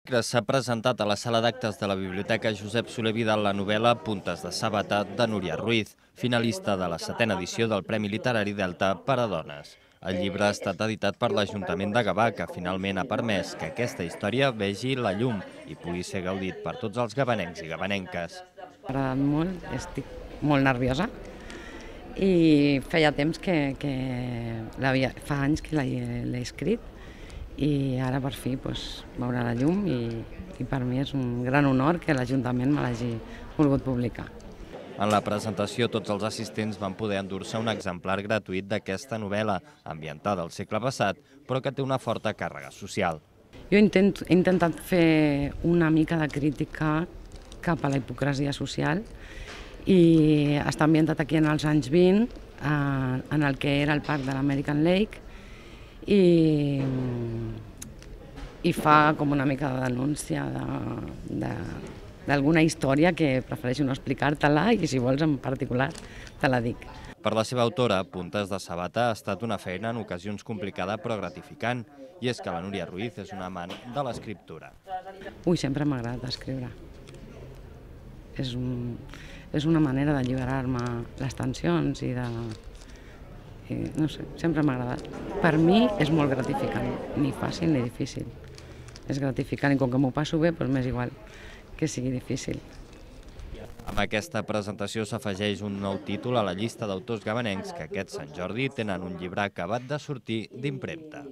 dimecres s'ha presentat a la sala d'actes de la Biblioteca Josep Soler Vidal la novel·la Puntes de Sabata de Núria Ruiz, finalista de la 7a edició del Premi Literari Delta per a dones. El llibre ha estat editat per l'Ajuntament de Gavà, que finalment ha permès que aquesta història vegi la llum i pugui ser gaudit per tots els gavanencs i gavanenques. M'ha agradat molt, estic molt nerviosa i feia temps fa anys que l'he escrit i ara per fi veurà la llum i per mi és un gran honor que l'Ajuntament me l'hagi volgut publicar. En la presentació, tots els assistents van poder endur-se un exemplar gratuït d'aquesta novel·la, ambientada al segle passat, però que té una forta càrrega social. Jo he intentat fer una mica de crítica cap a la hipocresia social i està ambientat aquí en els anys 20, en el que era el parc de l'American Lake, i fa com una mica de denúncia d'alguna història que prefereixo no explicar-te-la i si vols en particular te la dic. Per la seva autora, Puntes de Sabata ha estat una feina en ocasions complicada però gratificant, i és que la Núria Ruiz és una amant de l'escriptura. Sempre m'ha agradat escriure. És una manera d'alliberar-me les tensions i no sé, sempre m'ha agradat. Per mi és molt gratificant, ni fàcil ni difícil. És gratificant i com que m'ho passo bé, m'és igual que sigui difícil. Amb aquesta presentació s'afegeix un nou títol a la llista d'autors gavanencs que aquest Sant Jordi tenen un llibre acabat de sortir d'impremta.